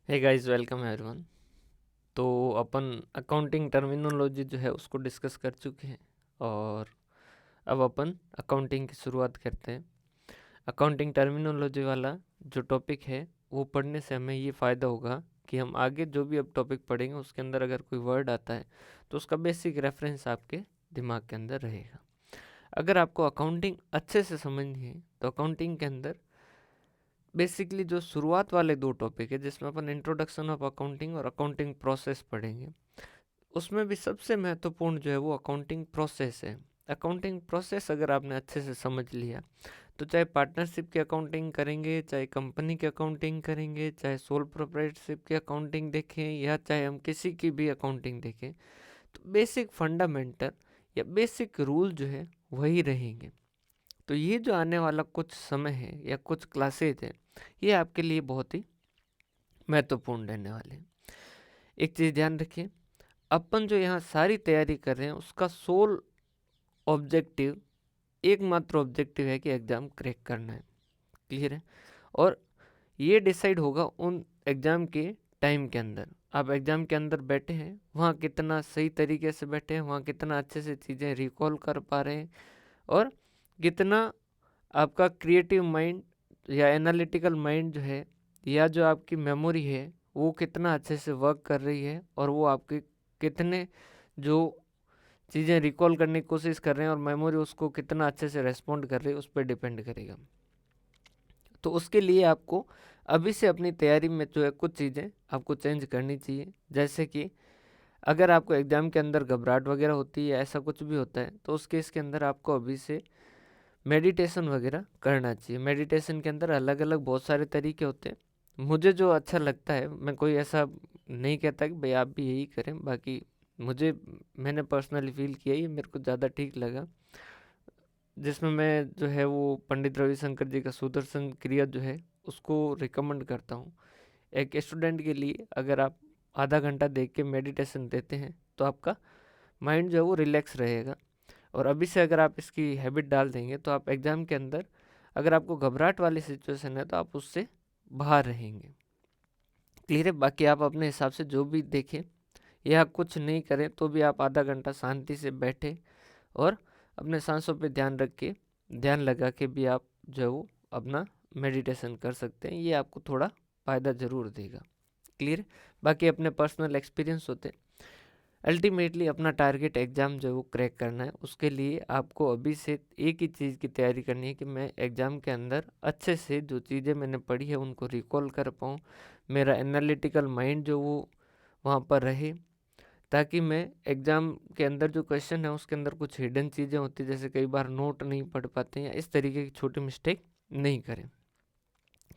Hey guys, welcome everyone. तो अपन accounting terminology जो है उसको डिस्कस कर चुके हैं और अब अपन अकाउंटिंग की शुरुआत करते हैं। अकाउंटिंग टर्मिनोलॉजी वाला जो टॉपिक है वो पढ़ने से हमें ये फ़ायदा होगा कि हम आगे जो भी अब टॉपिक पढ़ेंगे उसके अंदर अगर कोई वर्ड आता है तो उसका बेसिक रेफरेंस आपके दिमाग के अंदर रहेगा। अगर आपको अकाउंटिंग अच्छे से समझनी है तो अकाउंटिंग के अंदर बेसिकली जो शुरुआत वाले दो टॉपिक है जिसमें अपन इंट्रोडक्शन ऑफ अकाउंटिंग और अकाउंटिंग प्रोसेस पढ़ेंगे, उसमें भी सबसे महत्वपूर्ण जो है वो अकाउंटिंग प्रोसेस है। अकाउंटिंग प्रोसेस अगर आपने अच्छे से समझ लिया तो चाहे पार्टनरशिप की अकाउंटिंग करेंगे, चाहे कंपनी की अकाउंटिंग करेंगे, चाहे सोल प्रोप्राइटरशिप की अकाउंटिंग देखें या चाहे हम किसी की भी अकाउंटिंग देखें, तो बेसिक फंडामेंटल या बेसिक रूल जो है वही रहेंगे। तो ये जो आने वाला कुछ समय है या कुछ क्लासेज है, ये आपके लिए बहुत ही महत्वपूर्ण रहने वाले हैं। एक चीज़ ध्यान रखिए, अपन जो यहाँ सारी तैयारी कर रहे हैं उसका सोल ऑब्जेक्टिव, एकमात्र ऑब्जेक्टिव है कि एग्ज़ाम क्रैक करना है। क्लियर है? और ये डिसाइड होगा उन एग्ज़ाम के टाइम के अंदर। आप एग्ज़ाम के अंदर बैठे हैं, वहाँ कितना सही तरीके से बैठे हैं, वहाँ कितना अच्छे से चीज़ें रिकॉल कर पा रहे हैं और कितना आपका क्रिएटिव माइंड या एनालिटिकल माइंड जो है या जो आपकी मेमोरी है वो कितना अच्छे से वर्क कर रही है और वो आपके कितने जो चीज़ें रिकॉल करने की कोशिश कर रहे हैं और मेमोरी उसको कितना अच्छे से रेस्पॉन्ड कर रही है, उस पर डिपेंड करेगा। तो उसके लिए आपको अभी से अपनी तैयारी में जो है कुछ चीज़ें आपको चेंज करनी चाहिए। जैसे कि अगर आपको एग्ज़ाम के अंदर घबराहट वगैरह होती है या ऐसा कुछ भी होता है तो उस केस के अंदर आपको अभी से मेडिटेशन वगैरह करना चाहिए। मेडिटेशन के अंदर अलग अलग बहुत सारे तरीके होते हैं। मुझे जो अच्छा लगता है, मैं कोई ऐसा नहीं कहता कि भाई आप भी यही करें, बाकी मैंने पर्सनली फील किया, ये मेरे को ज़्यादा ठीक लगा, जिसमें मैं जो है वो पंडित रविशंकर जी का सुदर्शन क्रिया जो है उसको रिकमेंड करता हूँ। एक स्टूडेंट के लिए अगर आप आधा घंटा देख के मेडिटेशन देते हैं तो आपका माइंड जो है वो रिलैक्स रहेगा। और अभी से अगर आप इसकी हैबिट डाल देंगे तो आप एग्ज़ाम के अंदर अगर आपको घबराहट वाली सिचुएशन है तो आप उससे बाहर रहेंगे। क्लियर है? बाकी आप अपने हिसाब से जो भी देखें या कुछ नहीं करें तो भी आप आधा घंटा शांति से बैठे और अपने सांसों पे ध्यान रख के, ध्यान लगा के भी आप जो है वो अपना मेडिटेशन कर सकते हैं। ये आपको थोड़ा फ़ायदा ज़रूर देगा। क्लियर है? बाकी अपने पर्सनल एक्सपीरियंस होते हैं। अल्टीमेटली अपना टारगेट एग्ज़ाम जो है वो क्रैक करना है। उसके लिए आपको अभी से एक ही चीज़ की तैयारी करनी है कि मैं एग्ज़ाम के अंदर अच्छे से जो चीज़ें मैंने पढ़ी है उनको रिकॉल कर पाऊँ, मेरा एनालिटिकल माइंड जो वो वहाँ पर रहे, ताकि मैं एग्ज़ाम के अंदर जो क्वेश्चन है उसके अंदर कुछ हिडन चीज़ें होती हैं, जैसे कई बार नोट नहीं पढ़ पाते हैं या इस तरीके की छोटी मिस्टेक नहीं करें।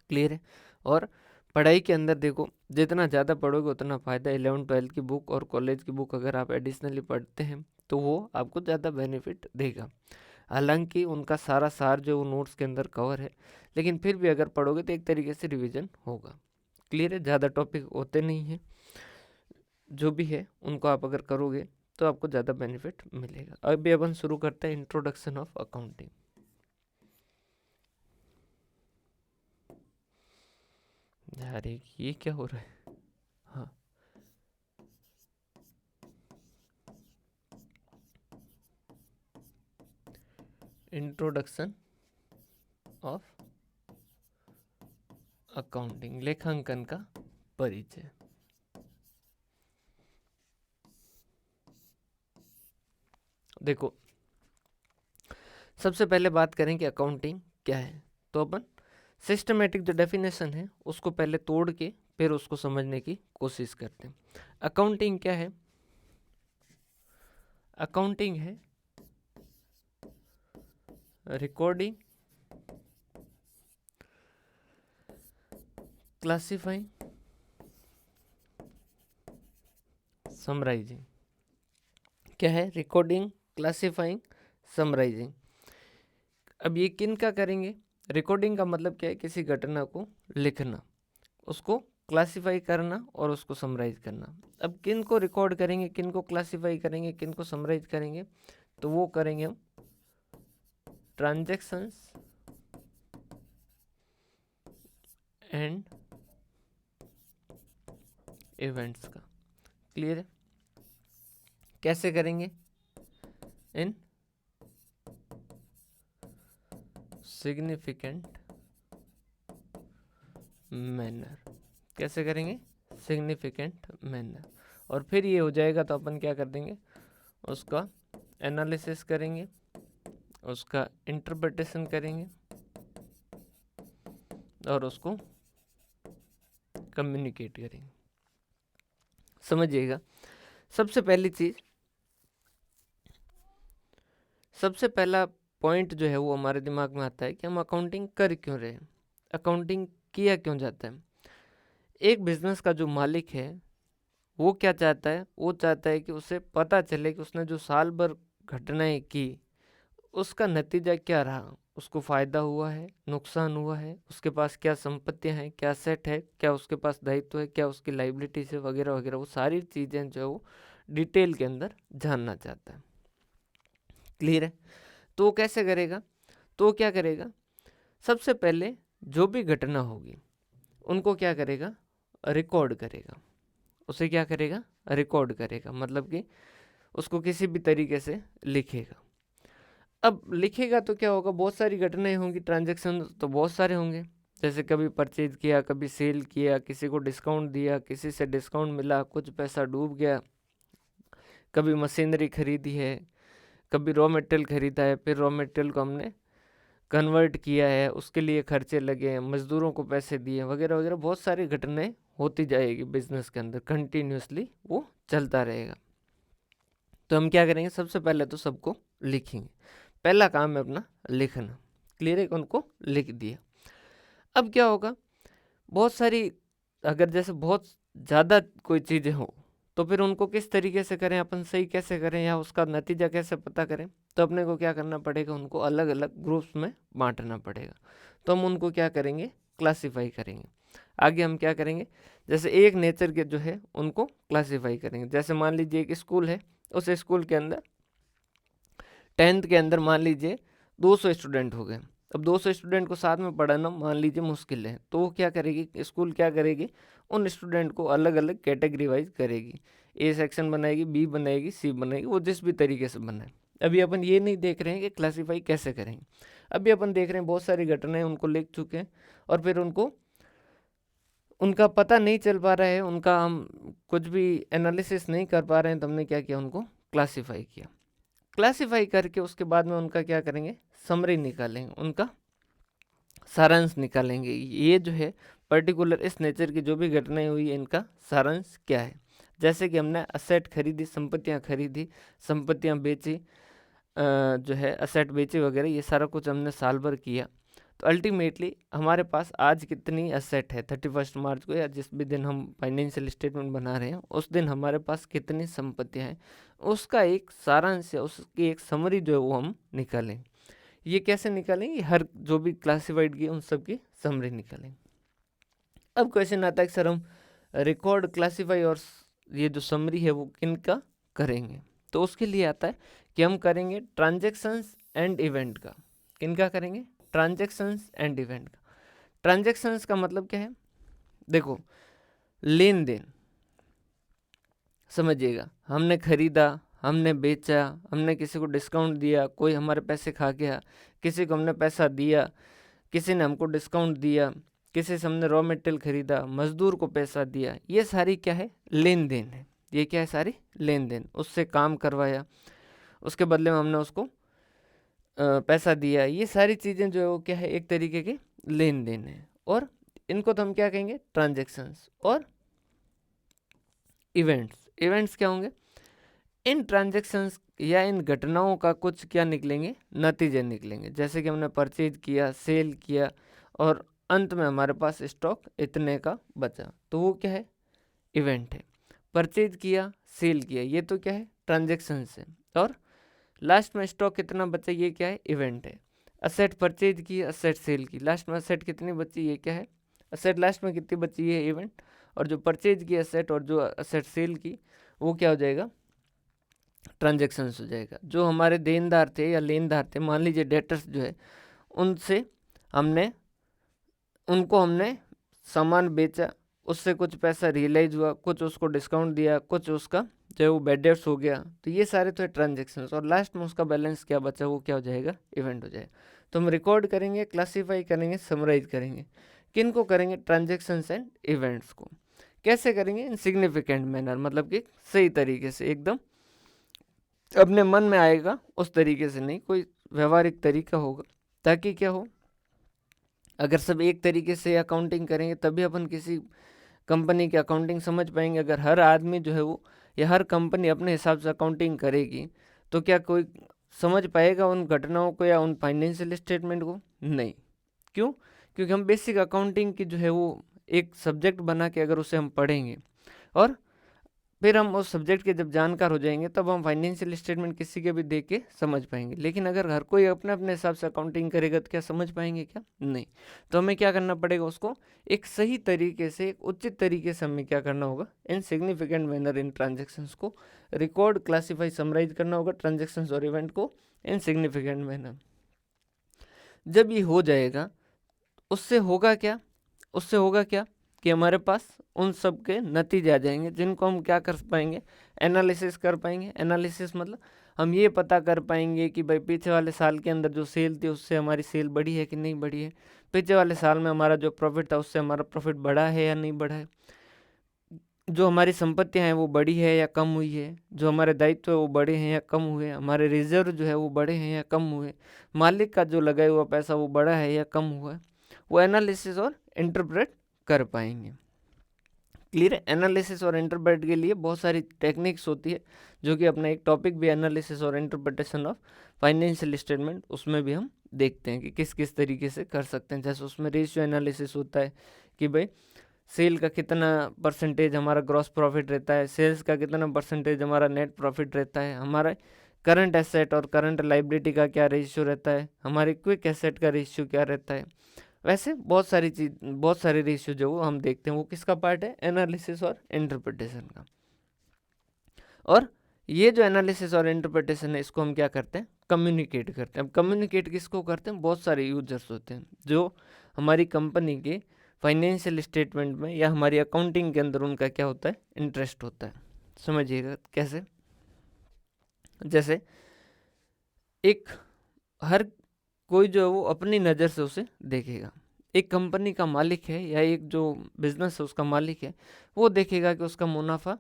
क्लियर है? और पढ़ाई के अंदर देखो, जितना ज़्यादा पढ़ोगे उतना फ़ायदा। 11-12 की बुक और कॉलेज की बुक अगर आप एडिशनली पढ़ते हैं तो वो आपको ज़्यादा बेनिफिट देगा। हालांकि उनका सारा सार जो वो नोट्स के अंदर कवर है, लेकिन फिर भी अगर पढ़ोगे तो एक तरीके से रिवीजन होगा। क्लियर है? ज़्यादा टॉपिक होते नहीं हैं, जो भी है उनको आप अगर करोगे तो आपको ज़्यादा बेनिफिट मिलेगा। अभी अपन शुरू करते हैं इंट्रोडक्शन ऑफ अकाउंटिंग। यार ये क्या हो रहा है? हाँ, इंट्रोडक्शन ऑफ अकाउंटिंग, लेखांकन का परिचय। देखो, सबसे पहले बात करें कि अकाउंटिंग क्या है। तो अपन सिस्टमेटिक जो डेफिनेशन है उसको पहले तोड़ के फिर उसको समझने की कोशिश करते हैं। अकाउंटिंग क्या है? अकाउंटिंग है रिकॉर्डिंग, क्लासिफाइंग, समराइजिंग। क्या है? Recording, classifying, summarising. अब ये किन का करेंगे? रिकॉर्डिंग का मतलब क्या है? किसी घटना को लिखना, उसको क्लासिफाई करना और उसको समराइज करना। अब किन को रिकॉर्ड करेंगे, किन को क्लासिफाई करेंगे, किन को समराइज करेंगे? तो वो करेंगे हम ट्रांजैक्शंस एंड इवेंट्स का। क्लियर है? कैसे करेंगे? इन सिग्निफिकेंट मैनर। कैसे करेंगे? Significant manner. और फिर ये हो जाएगा तो अपन क्या कर देंगे, उसका एनालिसिस करेंगे, उसका इंटरप्रिटेशन करेंगे और उसको कम्युनिकेट करेंगे। समझिएगा, सबसे पहली चीज, सबसे पहला पॉइंट जो है वो हमारे दिमाग में आता है कि हम अकाउंटिंग कर क्यों रहे हैं, अकाउंटिंग किया क्यों जाता है। एक बिजनेस का जो मालिक है वो क्या चाहता है, वो चाहता है कि उसे पता चले कि उसने जो साल भर घटनाएं की उसका नतीजा क्या रहा, उसको फ़ायदा हुआ है, नुकसान हुआ है, उसके पास क्या संपत्तियां हैं, क्या सेट है, क्या उसके पास दायित्व है, क्या उसकी लाइबिलिटीज है, वगैरह वगैरह। वो सारी चीज़ें जो है वो डिटेल के अंदर जानना चाहता है। क्लियर है? तो वो कैसे करेगा? तो वो क्या करेगा, सबसे पहले जो भी घटना होगी उनको क्या करेगा, रिकॉर्ड करेगा। उसे क्या करेगा, रिकॉर्ड करेगा, मतलब कि उसको किसी भी तरीके से लिखेगा। अब लिखेगा तो क्या होगा, बहुत सारी घटनाएं होंगी, ट्रांजैक्शन तो बहुत सारे होंगे, जैसे कभी परचेज किया, कभी सेल किया, किसी को डिस्काउंट दिया, किसी से डिस्काउंट मिला, कुछ पैसा डूब गया, कभी मशीनरी खरीदी है, कभी रॉ मटेरियल खरीदा है, फिर रॉ मटेरियल को हमने कन्वर्ट किया है, उसके लिए खर्चे लगे हैं, मजदूरों को पैसे दिए, वगैरह वगैरह। बहुत सारी घटनाएं होती जाएगी बिजनेस के अंदर, कंटिन्यूसली वो चलता रहेगा। तो हम क्या करेंगे, सबसे पहले तो सबको लिखेंगे, पहला काम है अपना लिखना। क्लियर है? उनको लिख दिया। अब क्या होगा, बहुत सारी, अगर जैसे बहुत ज़्यादा कोई चीज़ें हो तो फिर उनको किस तरीके से करें, अपन सही कैसे करें या उसका नतीजा कैसे पता करें, तो अपने को क्या करना पड़ेगा, उनको अलग अलग ग्रुप्स में बांटना पड़ेगा। तो हम उनको क्या करेंगे, क्लासीफाई करेंगे। आगे हम क्या करेंगे, जैसे एक नेचर के जो है उनको क्लासीफाई करेंगे। जैसे मान लीजिए एक स्कूल है, उस स्कूल के अंदर 10th के अंदर मान लीजिए 200 स्टूडेंट हो गए। अब 200 स्टूडेंट को साथ में पढ़ाना मान लीजिए मुश्किल है, तो वो क्या करेगी, स्कूल क्या करेगी, उन स्टूडेंट को अलग अलग कैटेगरी वाइज करेगी, ए सेक्शन बनाएगी, बी बनाएगी, सी बनाएगी, वो जिस भी तरीके से बनाए। अभी अपन ये नहीं देख रहे हैं कि क्लासीफाई कैसे करेंगे, अभी अपन देख रहे हैं बहुत सारी घटनाएं उनको लिख चुके हैं और फिर उनको उनका पता नहीं चल पा रहा है, उनका हम कुछ भी एनालिसिस नहीं कर पा रहे हैं, तो हमने क्या किया, उनको क्लासीफाई किया। क्लासीफाई करके उसके बाद में उनका क्या करेंगे, समरी निकालेंगे, उनका सारांश निकालेंगे। ये जो है पर्टिकुलर इस नेचर की जो भी घटनाएं हुई इनका सारांश क्या है। जैसे कि हमने असेट खरीदी, संपत्तियां खरीदी, संपत्तियां बेची, जो है असेट बेचे वगैरह, ये सारा कुछ हमने साल भर किया। तो अल्टीमेटली हमारे पास आज कितनी असेट है 31 मार्च को, या जिस भी दिन हम फाइनेंशियल स्टेटमेंट बना रहे हैं उस दिन हमारे पास कितनी संपत्तियां हैं, उसका एक सारांश है, उसकी एक समरी जो है वो हम निकालें। ये कैसे निकालेंगे, हर जो भी क्लासिफाइड की उन सब की समरी निकालेंगे। अब क्वेश्चन आता है कि सर हम रिकॉर्ड, क्लासीफाई और ये जो समरी है वो किनका करेंगे, तो उसके लिए आता है कि हम करेंगे ट्रांजैक्शंस एंड इवेंट का। किनका करेंगे, ट्रांजैक्शंस एंड इवेंट का। ट्रांजैक्शंस का मतलब क्या है, देखो लेन देन, समझिएगा, हमने खरीदा, हमने बेचा, हमने किसी को डिस्काउंट दिया, कोई हमारे पैसे खा गया, किसी को हमने पैसा दिया, किसी ने हमको डिस्काउंट दिया, किसी से हमने रॉ मटेरियल खरीदा, मजदूर को पैसा दिया, ये सारी क्या है, लेन देन है। ये क्या है, सारी लेन देन, उससे काम करवाया, उसके बदले में हमने उसको पैसा दिया, ये सारी चीज़ें जो है वो क्या है, एक तरीके के लेन देन है। और इनको तो हम क्या कहेंगे, ट्रांजैक्शंस। और इवेंट्स, इवेंट्स क्या होंगे, इन ट्रांजैक्शंस या इन घटनाओं का कुछ क्या निकलेंगे, नतीजे निकलेंगे। जैसे कि हमने परचेज किया, सेल किया और अंत में हमारे पास स्टॉक इतने का बचा, तो वो क्या है, इवेंट है। परचेज किया, सेल किया, ये तो क्या है, ट्रांजैक्शंस है। और लास्ट में स्टॉक कितना बचा, ये क्या है, इवेंट है। असेट परचेज की, असेट सेल की, लास्ट में असेट कितनी बची, ये क्या है, असेट लास्ट में कितनी बची, ये इवेंट। और जो परचेज की असेट और जो असेट सेल की, वो क्या हो जाएगा, ट्रांजैक्शंस हो जाएगा। जो हमारे देनदार थे या लेनदार थे, मान लीजिए डेटर्स जो है, उनसे हमने, उनको हमने सामान बेचा, उससे कुछ पैसा रियलाइज हुआ, कुछ उसको डिस्काउंट दिया, कुछ उसका जो है वो बैड डेट्स हो गया, तो ये सारे तो है ट्रांजेक्शन्स, और लास्ट में उसका बैलेंस क्या बचा वो क्या हो जाएगा, इवेंट हो जाएगा। तो हम रिकॉर्ड करेंगे, क्लासीफाई करेंगे, समराइज करेंगे। किन को करेंगे? ट्रांजेक्शन्स एंड इवेंट्स को। कैसे करेंगे? इन सिग्निफिकेंट मैनर, मतलब कि सही तरीके से, एकदम अपने मन में आएगा उस तरीके से नहीं, कोई व्यवहारिक तरीका होगा, ताकि क्या हो, अगर सब एक तरीके से अकाउंटिंग करेंगे तभी अपन किसी कंपनी की अकाउंटिंग समझ पाएंगे। अगर हर आदमी जो है वो या हर कंपनी अपने हिसाब से अकाउंटिंग करेगी तो क्या कोई समझ पाएगा उन घटनाओं को या उन फाइनेंशियल स्टेटमेंट को? नहीं। क्यों? क्योंकि हम बेसिक अकाउंटिंग की जो है वो एक सब्जेक्ट बना के अगर उसे हम पढ़ेंगे और फिर हम उस सब्जेक्ट के जब जानकार हो जाएंगे तब हम फाइनेंशियल स्टेटमेंट किसी के भी देख के समझ पाएंगे। लेकिन अगर हर कोई अपने अपने हिसाब से अकाउंटिंग करेगा तो क्या समझ पाएंगे? क्या नहीं। तो हमें क्या करना पड़ेगा? उसको एक सही तरीके से, एक उचित तरीके से हमें क्या करना होगा? इन सिग्निफिकेंट मैनर इन ट्रांजेक्शन्स को रिकॉर्ड, क्लासीफाई, समराइज करना होगा ट्रांजेक्शन्स और इवेंट को इन सिग्निफिकेंट मैनर। जब ये हो जाएगा उससे होगा क्या? उससे होगा क्या कि हमारे पास उन सब के नतीजे आ जाएंगे जिनको हम क्या कर पाएंगे? एनालिसिस कर पाएंगे। एनालिसिस मतलब हम ये पता कर पाएंगे कि भाई पीछे वाले साल के अंदर जो सेल थी उससे हमारी सेल बढ़ी है कि नहीं बढ़ी है, पीछे वाले साल में हमारा जो प्रॉफिट था उससे हमारा प्रॉफिट बढ़ा है या नहीं बढ़ा है, जो हमारी संपत्तियां हैं वो बढ़ी है या कम हुई है, जो हमारे दायित्व है वो बढ़े हैं या कम हुए, हमारे रिजर्व जो है वो बढ़े हैं या कम हुए, मालिक का जो लगाया हुआ पैसा वो बढ़ा है या कम हुआ है, वो एनालिसिस और इंटरप्रेट कर पाएंगे। क्लियर है? एनालिसिस और इंटरप्रेट के लिए बहुत सारी टेक्निक्स होती है, जो कि अपना एक टॉपिक भी एनालिसिस और इंटरप्रिटेशन ऑफ फाइनेंशियल स्टेटमेंट, उसमें भी हम देखते हैं कि किस किस तरीके से कर सकते हैं। जैसे उसमें रेशियो एनालिसिस होता है कि भाई सेल का कितना परसेंटेज हमारा ग्रॉस प्रॉफिट रहता है, सेल्स का कितना परसेंटेज हमारा नेट प्रॉफिट रहता है, हमारा करंट एसेट और करंट लाइबिलिटी का क्या रेशियो रहता है, हमारे क्विक एसेट का रेशियो क्या रहता है। वैसे बहुत सारी चीज, बहुत सारे रेशियो जो वो हम देखते हैं वो किसका पार्ट है? एनालिसिस और इंटरप्रिटेशन का। और ये जो एनालिसिस और इंटरप्रिटेशन है इसको हम क्या करते हैं? कम्युनिकेट करते हैं। अब कम्युनिकेट किसको करते हैं? बहुत सारे यूजर्स होते हैं जो हमारी कंपनी के फाइनेंशियल स्टेटमेंट में या हमारी अकाउंटिंग के अंदर उनका क्या होता है? इंटरेस्ट होता है। समझिएगा कैसे? जैसे एक हर कोई जो है वो अपनी नज़र से उसे देखेगा। एक कंपनी का मालिक है या एक जो बिजनेस है उसका मालिक है, वो देखेगा कि उसका मुनाफा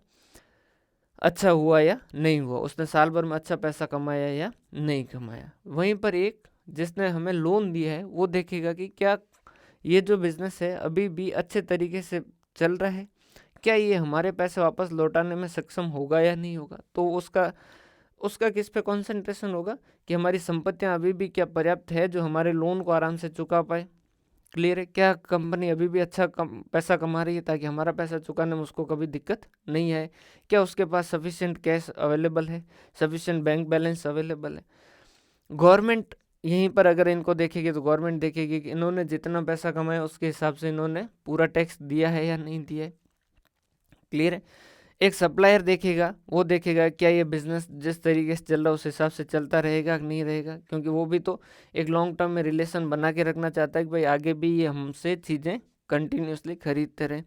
अच्छा हुआ या नहीं हुआ, उसने साल भर में अच्छा पैसा कमाया या नहीं कमाया। वहीं पर एक जिसने हमें लोन दिया है वो देखेगा कि क्या ये जो बिजनेस है अभी भी अच्छे तरीके से चल रहा है, क्या ये हमारे पैसे वापस लौटाने में सक्षम होगा या नहीं होगा। तो उसका उसका किस पे कंसंट्रेशन होगा कि हमारी संपत्तियां अभी भी क्या पर्याप्त है जो हमारे लोन को आराम से चुका पाए। क्लियर है? क्या कंपनी अभी भी अच्छा पैसा कमा रही है ताकि हमारा पैसा चुकाने में उसको कभी दिक्कत नहीं आए। क्या उसके पास सफिशिएंट कैश अवेलेबल है, सफिशिएंट बैंक बैलेंस अवेलेबल है। गवर्नमेंट यहीं पर अगर इनको देखेगी तो गवर्नमेंट देखेगी कि इन्होंने जितना पैसा कमाया उसके हिसाब से इन्होंने पूरा टैक्स दिया है या नहीं दिया है। क्लियर है? एक सप्लायर देखेगा, वो देखेगा क्या ये बिजनेस जिस तरीके से चल रहा है उस हिसाब से चलता रहेगा कि नहीं रहेगा, क्योंकि वो भी तो एक लॉन्ग टर्म में रिलेशन बना के रखना चाहता है कि भाई आगे भी ये हमसे चीज़ें कंटिन्यूसली खरीदते रहें।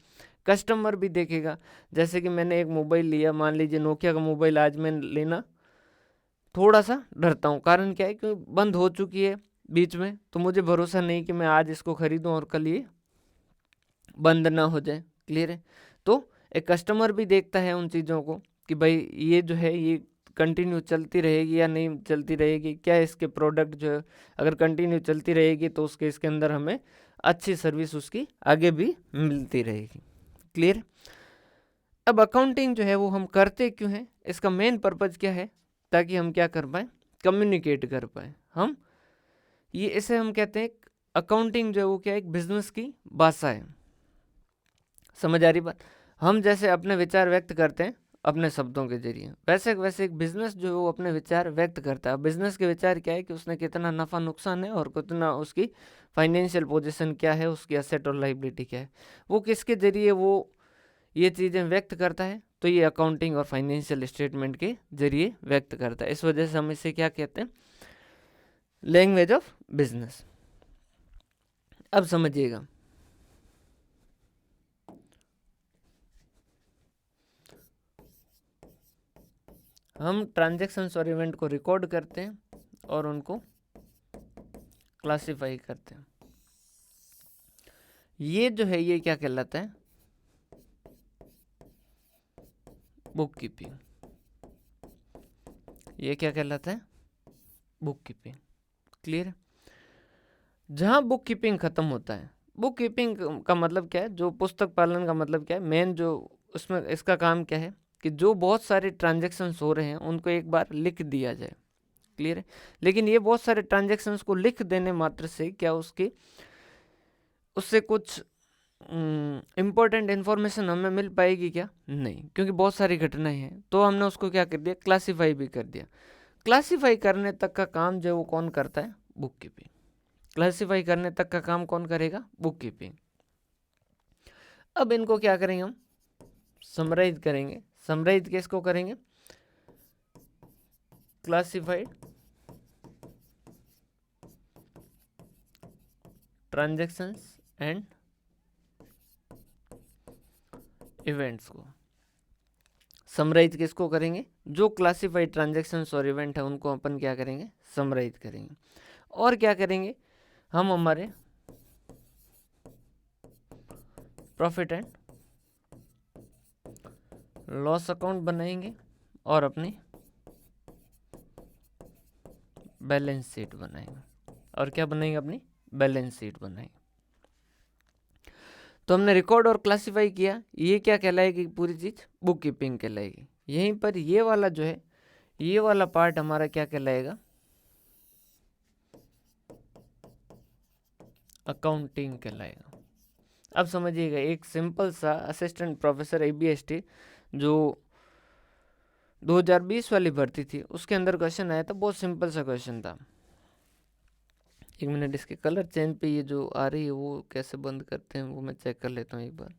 कस्टमर भी देखेगा, जैसे कि मैंने एक मोबाइल लिया, मान लीजिए नोकिया का मोबाइल, आज मैं लेना थोड़ा सा डरता हूँ। कारण क्या है? क्योंकि बंद हो चुकी है बीच में, तो मुझे भरोसा नहीं कि मैं आज इसको खरीदूँ और कल ये बंद ना हो जाए। क्लियर है? तो एक कस्टमर भी देखता है उन चीज़ों को कि भाई ये जो है ये कंटिन्यू चलती रहेगी या नहीं चलती रहेगी, क्या इसके प्रोडक्ट जो है अगर कंटिन्यू चलती रहेगी तो उसके इसके अंदर हमें अच्छी सर्विस उसकी आगे भी मिलती रहेगी। क्लियर? अब अकाउंटिंग जो है वो हम करते क्यों हैं? इसका मेन पर्पज क्या है? ताकि हम क्या कर पाए? कम्युनिकेट कर पाए। हम ये इसे हम कहते हैं अकाउंटिंग जो है वो क्या है? एक बिजनेस की भाषा है। समझ आ रही बात? हम जैसे अपने विचार व्यक्त करते हैं अपने शब्दों के जरिए, वैसे वैसे एक बिजनेस जो है वो अपने विचार व्यक्त करता है। बिजनेस के विचार क्या है कि उसने कितना नफा नुकसान है और कितना उसकी फाइनेंशियल पोजीशन क्या है, उसकी एसेट और लाइबिलिटी क्या है, वो किसके जरिए वो ये चीज़ें व्यक्त करता है। तो ये अकाउंटिंग और फाइनेंशियल स्टेटमेंट के जरिए व्यक्त करता है। इस वजह से हम इसे क्या कहते हैं? Language of business. अब समझिएगा, हम ट्रांजैक्शंस और इवेंट को रिकॉर्ड करते हैं और उनको क्लासिफाई करते हैं। ये जो है ये क्या कहलाता है? Book keeping. ये क्या कहलाता है? Book keeping. क्लियर है? जहां बुक कीपिंग खत्म होता है, बुक कीपिंग का मतलब क्या है, जो पुस्तक पालन का मतलब क्या है, मेन जो उसमें इसका काम क्या है कि जो बहुत सारे ट्रांजैक्शंस हो रहे हैं उनको एक बार लिख दिया जाए। क्लियर है? लेकिन ये बहुत सारे ट्रांजैक्शंस को लिख देने मात्र से क्या उससे कुछ इम्पोर्टेंट इन्फॉर्मेशन हमें मिल पाएगी क्या? नहीं, क्योंकि बहुत सारी घटनाएं हैं। तो हमने उसको क्या कर दिया? क्लासीफाई भी कर दिया। क्लासीफाई करने तक का काम जो वो कौन करता है? Book keeping. क्लासीफाई करने तक का काम कौन करेगा? Book keeping. अब इनको क्या करेंगे हम? समराइज करेंगे। समराइज किसको करेंगे? क्लासिफाइड ट्रांजैक्शंस एंड इवेंट्स को। समराइज किसको करेंगे? जो क्लासिफाइड ट्रांजैक्शंस और इवेंट है उनको अपन क्या करेंगे? समराइज करेंगे। और क्या करेंगे? हम हमारे प्रॉफिट एंड लॉस अकाउंट बनाएंगे और अपनी बैलेंस शीट बनाएंगे। और क्या बनाएंगे? अपनी बैलेंस शीट बनाएंगे। तो हमने रिकॉर्ड और क्लासिफाई किया, ये क्या कहलाएगी? पूरी चीज बुक कीपिंग कहलाएगी। यहीं पर ये वाला जो है, ये वाला पार्ट हमारा क्या कहलाएगा? अकाउंटिंग कहलाएगा। अब समझिएगा, एक सिंपल सा असिस्टेंट प्रोफेसर ABST जो 2020 वाली भर्ती थी, उसके अंदर क्वेश्चन आया था, बहुत सिंपल सा क्वेश्चन था। एक मिनट, इसके कलर चेंज पे ये जो आ रही है वो कैसे बंद करते हैं वो मैं चेक कर लेता हूँ एक बार।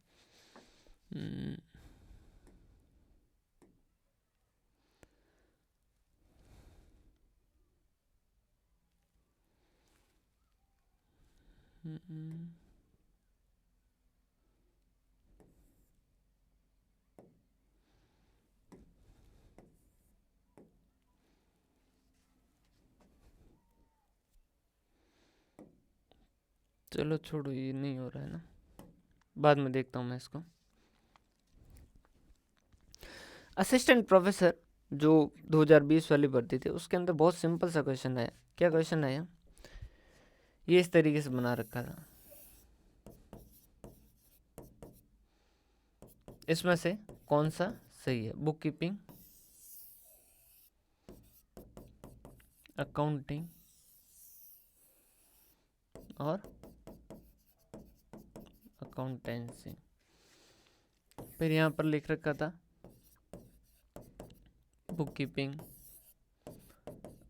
चलो छोड़ो, ये नहीं हो रहा है ना, बाद में देखता हूँ मैं इसको। असिस्टेंट प्रोफेसर जो 2020 वाली भर्ती थी, उसके अंदर बहुत सिंपल सा क्वेश्चन आया। क्या क्वेश्चन आया? ये इस तरीके से बना रखा था, इसमें से कौन सा सही है? बुक कीपिंग, अकाउंटिंग और अकाउंटेंसी। फिर यहाँ पर लिख रखा था बुक कीपिंग,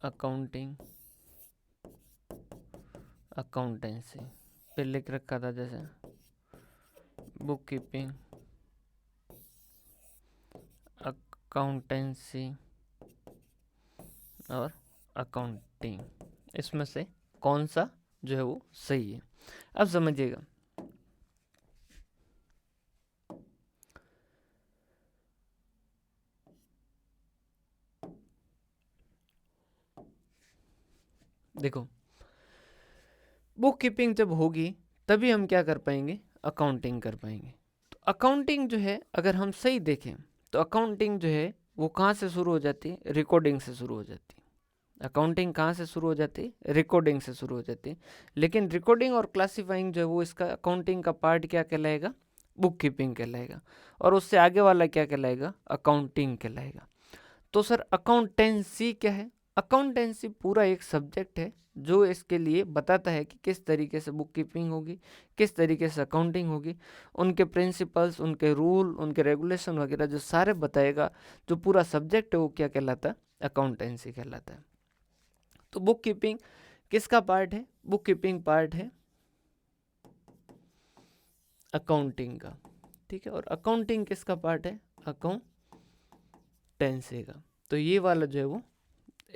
अकाउंटिंग, अकाउंटेंसी। फिर लिख रखा था जैसे बुक कीपिंग, अकाउंटेंसी और अकाउंटिंग। इसमें से कौन सा जो है वो सही है? अब समझिएगा, देखो, बुक कीपिंग जब होगी तभी हम क्या कर पाएंगे? अकाउंटिंग कर पाएंगे। तो अकाउंटिंग जो है, अगर हम सही देखें तो अकाउंटिंग जो है वो कहाँ से शुरू हो जाती है? रिकॉर्डिंग से शुरू हो जाती है। अकाउंटिंग कहाँ से शुरू हो जाती है? रिकॉर्डिंग से शुरू हो जाती है। लेकिन रिकॉर्डिंग और क्लासिफाइंग जो है वो इसका अकाउंटिंग का पार्ट क्या कहलाएगा? बुक कीपिंग कहलाएगा। और उससे आगे वाला क्या कहलाएगा? अकाउंटिंग कहलाएगा। तो सर अकाउंटेंसी क्या है? अकाउंटेंसी पूरा एक सब्जेक्ट है जो इसके लिए बताता है कि किस तरीके से बुक कीपिंग होगी, किस तरीके से अकाउंटिंग होगी, उनके प्रिंसिपल्स, उनके रूल, उनके रेगुलेशन वगैरह जो सारे बताएगा। जो पूरा सब्जेक्ट है वो क्या कहलाता है? अकाउंटेंसी कहलाता है। तो बुक कीपिंग किसका पार्ट है? बुक कीपिंग पार्ट है अकाउंटिंग का। ठीक है, और अकाउंटिंग किसका पार्ट है? अकाउंटेंसी का। तो ये वाला जो है वो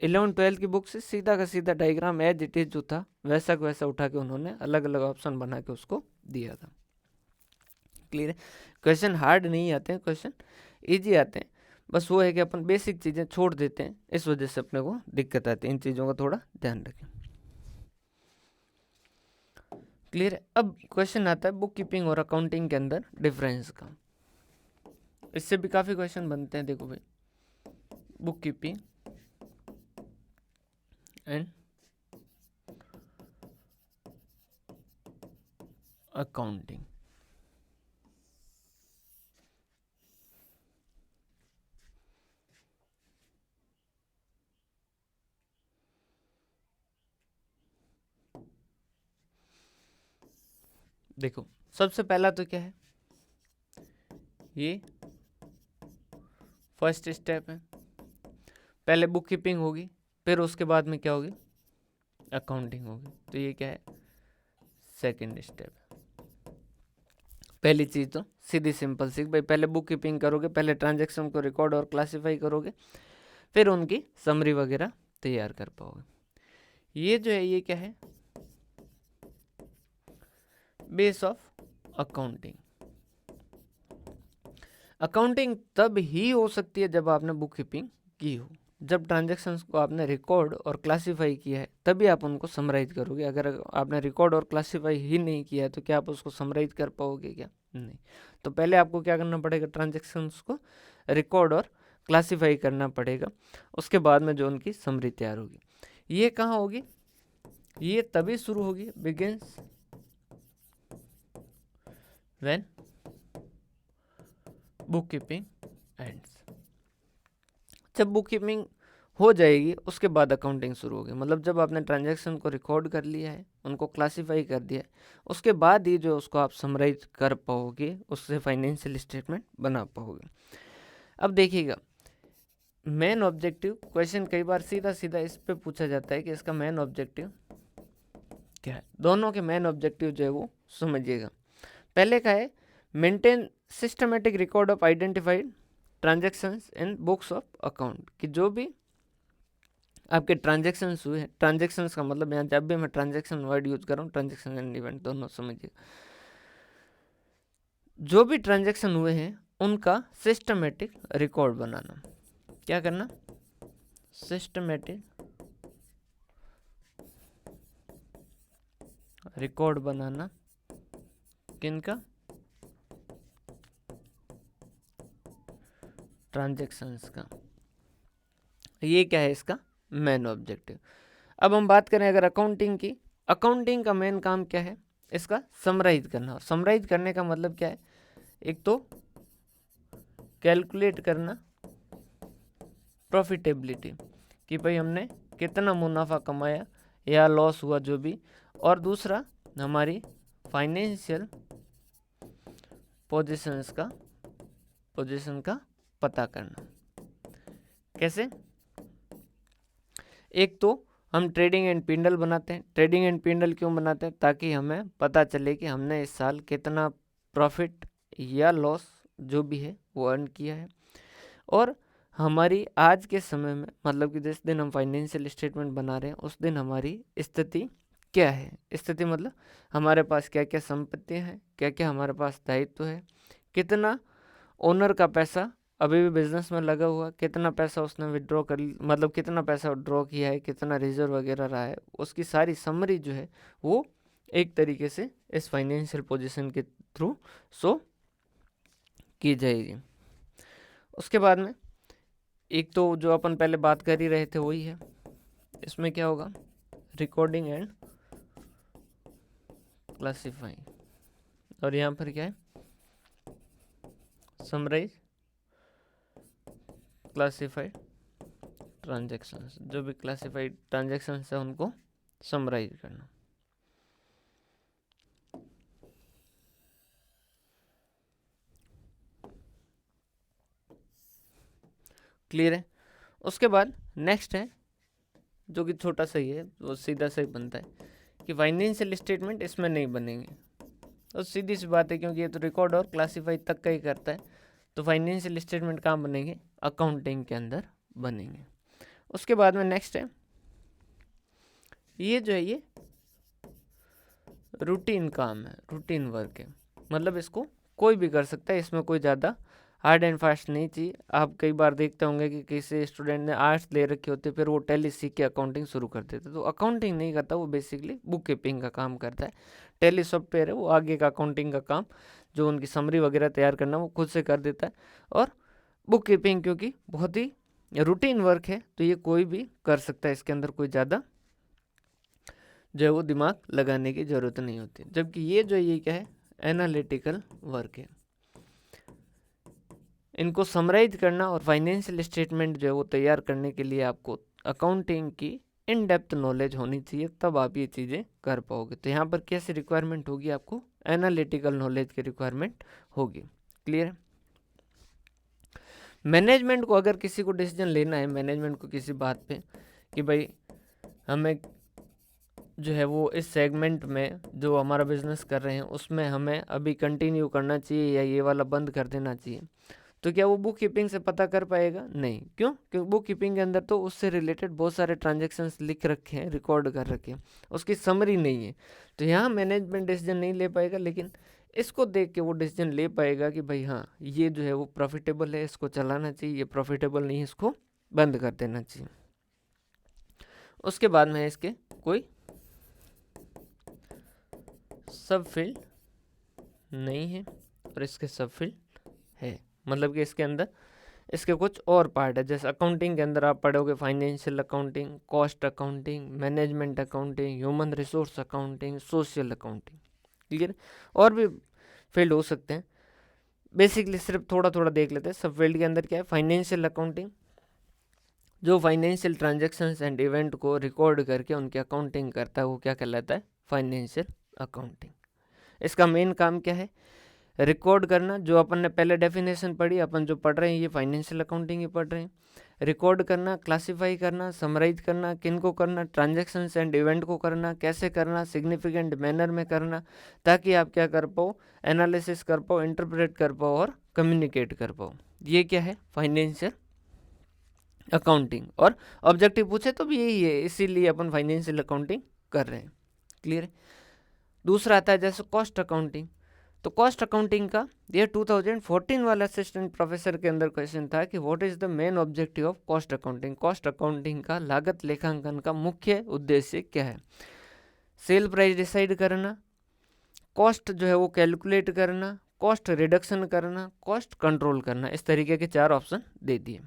11-12 की बुक से सीधा का सीधा डायग्राम एज इट इज जो था वैसा का वैसा उठा के उन्होंने अलग अलग ऑप्शन बना के उसको दिया था। क्लियर है? क्वेश्चन हार्ड नहीं आते हैं, क्वेश्चन इजी आते हैं। बस वो है कि अपन बेसिक चीज़ें छोड़ देते हैं, इस वजह से अपने को दिक्कत आती है। इन चीज़ों का थोड़ा ध्यान रखें। क्लियर है। अब क्वेश्चन आता है बुक कीपिंग और अकाउंटिंग के अंदर डिफरेंस का। इससे भी काफ़ी क्वेश्चन बनते हैं। देखो भाई, बुक कीपिंग एंड अकाउंटिंग। देखो, सबसे पहला तो क्या है, ये फर्स्ट स्टेप है। पहले बुक कीपिंग होगी, फिर उसके बाद में क्या होगी, अकाउंटिंग होगी। तो ये क्या है, सेकंड स्टेप है। पहली चीज़ तो सीधी सिंपल सी भाई, पहले बुक कीपिंग करोगे, पहले ट्रांजैक्शन को रिकॉर्ड और क्लासिफाई करोगे, फिर उनकी समरी वगैरह तैयार कर पाओगे। ये जो है, ये क्या है, बेस ऑफ अकाउंटिंग। अकाउंटिंग तब ही हो सकती है जब आपने बुक कीपिंग की हो। जब ट्रांजैक्शंस को आपने रिकॉर्ड और क्लासिफाई किया है तभी आप उनको समराइज करोगे। अगर आपने रिकॉर्ड और क्लासिफाई ही नहीं किया है तो क्या आप उसको समराइज कर पाओगे? क्या नहीं। तो पहले आपको क्या करना पड़ेगा, ट्रांजैक्शंस को रिकॉर्ड और क्लासिफाई करना पड़ेगा। उसके बाद में जो उनकी समरी तैयार होगी, ये कहाँ होगी, ये तभी शुरू होगी, begins when book keeping ends. जब बुक कीपिंग हो जाएगी उसके बाद अकाउंटिंग शुरू होगी। मतलब जब आपने ट्रांजैक्शन को रिकॉर्ड कर लिया है, उनको क्लासिफाई कर दिया है, उसके बाद ही जो उसको आप समराइज कर पाओगे, उससे फाइनेंशियल स्टेटमेंट बना पाओगे। अब देखिएगा, मेन ऑब्जेक्टिव क्वेश्चन कई बार सीधा सीधा इस पे पूछा जाता है कि इसका मेन ऑब्जेक्टिव क्या है। दोनों के मेन ऑब्जेक्टिव जो है वो समझिएगा। पहले का है maintain systematic record of identified transactions in books of account, कि जो भी आपके ट्रांजैक्शंस हुए हैं, ट्रांजैक्शंस का मतलब यहाँ जब भी मैं ट्रांजैक्शन वर्ड यूज कर रहा हूँ, ट्रांजैक्शन एंड इवेंट दोनों समझिए, जो भी ट्रांजैक्शन हुए हैं उनका सिस्टमेटिक रिकॉर्ड बनाना। क्या करना, सिस्टमेटिक रिकॉर्ड बनाना, किनका, ट्रांजैक्शंस का। ये क्या है इसका मेन ऑब्जेक्टिव। अब हम बात करें अगर अकाउंटिंग की, अकाउंटिंग का मेन काम क्या है, इसका समराइज करना। और समराइज करने का मतलब क्या है, एक तो कैलकुलेट करना प्रॉफिटेबिलिटी, कि भाई हमने कितना मुनाफा कमाया या लॉस हुआ जो भी, और दूसरा हमारी फाइनेंशियल पोजीशन का पता करना। कैसे, एक तो हम ट्रेडिंग एंड पिंडल बनाते हैं। ट्रेडिंग एंड पिंडल क्यों बनाते हैं, ताकि हमें पता चले कि हमने इस साल कितना प्रॉफिट या लॉस जो भी है वो अर्न किया है। और हमारी आज के समय में, मतलब कि जिस दिन हम फाइनेंशियल स्टेटमेंट बना रहे हैं उस दिन हमारी स्थिति क्या है। स्थिति मतलब हमारे पास क्या क्या संपत्तियां हैं, क्या क्या हमारे पास दायित्व है, कितना ओनर का पैसा अभी भी बिजनेस में लगा हुआ, कितना पैसा उसने विड्रॉ कर, मतलब कितना पैसा ड्रॉ किया है, कितना रिजर्व वगैरह रहा है, उसकी सारी समरी जो है वो एक तरीके से इस फाइनेंशियल पोजीशन के थ्रू शो की जाएगी। उसके बाद में एक तो जो अपन पहले बात कर ही रहे थे वही है, इसमें क्या होगा, रिकॉर्डिंग एंड क्लासिफाइंग, और यहाँ पर क्या है, समराइज क्लासिफाइड ट्रांजैक्शंस। जो भी क्लासिफाइड ट्रांजैक्शंस है उनको समराइज करना। क्लियर है। उसके बाद नेक्स्ट है जो कि छोटा सा ही है, वो सीधा सा ही बनता है कि फाइनेंशियल स्टेटमेंट इसमें नहीं बनेंगे। तो सीधी सी बात है, क्योंकि ये तो रिकॉर्ड और क्लासिफाई तक का ही करता है, तो फाइनेंशियल स्टेटमेंट कहाँ बनेंगे, अकाउंटिंग के अंदर बनेंगे। उसके बाद में नेक्स्ट है, ये जो है ये रूटीन काम है, रूटीन वर्क है। मतलब इसको कोई भी कर सकता है, इसमें कोई ज़्यादा हार्ड एंड फास्ट नहीं चाहिए। आप कई बार देखते होंगे कि किसी स्टूडेंट ने आर्ट्स ले रखी होती है, फिर वो टैली सीख के अकाउंटिंग शुरू कर देते, तो अकाउंटिंग नहीं करता, वो बेसिकली बुक कीपिंग का काम करता है। टैली सॉफ्टवेयर है, वो आगे का अकाउंटिंग का काम, जो उनकी समरी वगैरह तैयार करना, वो खुद से कर देता है। और बुक कीपिंग क्योंकि बहुत ही रूटीन वर्क है, तो ये कोई भी कर सकता है, इसके अंदर कोई ज़्यादा जो है वो दिमाग लगाने की ज़रूरत नहीं होती। जबकि ये क्या है, एनालिटिकल वर्क है। इनको समराइज करना और फाइनेंशियल स्टेटमेंट जो है वो तैयार करने के लिए आपको अकाउंटिंग की इन डेप्थ नॉलेज होनी चाहिए, तब आप ये चीज़ें कर पाओगे। तो यहाँ पर कैसी रिक्वायरमेंट होगी, आपको एनालिटिकल नॉलेज की रिक्वायरमेंट होगी। क्लियर है? मैनेजमेंट को अगर किसी को डिसीजन लेना है, मैनेजमेंट को किसी बात पे कि भाई हमें जो है वो इस सेगमेंट में जो हमारा बिजनेस कर रहे हैं उसमें हमें अभी कंटिन्यू करना चाहिए या ये वाला बंद कर देना चाहिए, तो क्या वो बुक कीपिंग से पता कर पाएगा? नहीं। क्यों? क्योंकि बुक कीपिंग के अंदर तो उससे रिलेटेड बहुत सारे ट्रांजैक्शंस लिख रखे हैं, रिकॉर्ड कर रखे हैं, उसकी समरी नहीं है। तो यहाँ मैनेजमेंट डिसीजन नहीं ले पाएगा, लेकिन इसको देख के वो डिसीजन ले पाएगा कि भाई हाँ, ये जो है वो प्रॉफिटेबल है, इसको चलाना चाहिए, ये प्रॉफिटेबल नहीं है, इसको बंद कर देना चाहिए। उसके बाद में इसके कोई सब फील्ड नहीं है और इसके सब फील्ड है, मतलब कि इसके अंदर इसके कुछ और पार्ट है। जैसे अकाउंटिंग के अंदर आप पढ़ोगे financial accounting, cost accounting, management accounting, human resource accounting, social accounting. Clear? और भी फील्ड हो सकते हैं, बेसिकली सिर्फ थोड़ा थोड़ा देख लेते हैं। सब फील्ड के अंदर क्या है, फाइनेंशियल अकाउंटिंग, जो फाइनेंशियल ट्रांजेक्शन्स एंड इवेंट को रिकॉर्ड करके उनकी अकाउंटिंग करता है, वो क्या कहलाता है, फाइनेंशियल अकाउंटिंग। इसका मेन काम क्या है, रिकॉर्ड करना। जो अपन ने पहले डेफिनेशन पढ़ी, अपन जो पढ़ रहे हैं ये फाइनेंशियल अकाउंटिंग ही पढ़ रहे हैं। रिकॉर्ड करना, क्लासिफाई करना, समराइज करना, किन को करना, ट्रांजैक्शंस एंड इवेंट को करना, कैसे करना, सिग्निफिकेंट मैनर में करना, ताकि आप क्या कर पाओ, एनालिसिस कर पाओ, इंटरप्रेट कर पाओ और कम्युनिकेट कर पाओ। ये क्या है, फाइनेंशियल अकाउंटिंग। और ऑब्जेक्टिव पूछे तो भी यही है, इसीलिए अपन फाइनेंशियल अकाउंटिंग कर रहे हैं। क्लियर है? दूसरा आता है जैसे कॉस्ट अकाउंटिंग। तो कॉस्ट अकाउंटिंग का ये 2014 वाला असिस्टेंट प्रोफेसर के अंदर क्वेश्चन था कि what is the main objective of cost accounting. Cost accounting का लागत लेखांकन का मुख्य उद्देश्य क्या है? सेल प्राइस डिसाइड करना, कॉस्ट जो है वो कैलकुलेट करना, कॉस्ट रिडक्शन करना, कॉस्ट कंट्रोल करना। इस तरीके के 4 ऑप्शन दे दिए।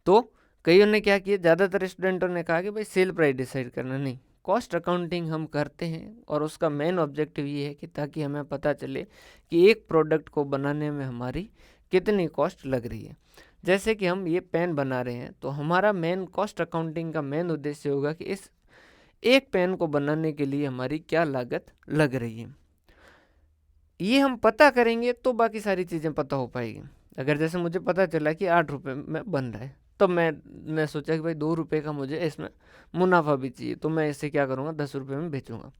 तो कईयों ने क्या किया, ज़्यादातर स्टूडेंटों ने कहा कि भाई सेल प्राइस डिसाइड करना। नहीं, कॉस्ट अकाउंटिंग हम करते हैं और उसका मेन ऑब्जेक्टिव ये है कि ताकि हमें पता चले कि एक प्रोडक्ट को बनाने में हमारी कितनी कॉस्ट लग रही है। जैसे कि हम ये पेन बना रहे हैं, तो हमारा मेन कॉस्ट अकाउंटिंग का मेन उद्देश्य होगा कि इस एक पेन को बनाने के लिए हमारी क्या लागत लग रही है। ये हम पता करेंगे तो बाकी सारी चीज़ें पता हो पाएगी। अगर जैसे मुझे पता चला कि 8 रुपये में बन रहा है, तो मैं सोचा कि भाई 2 रुपये का मुझे इसमें मुनाफा भी चाहिए, तो मैं इसे क्या करूँगा, 10 रुपये में बेचूंगा,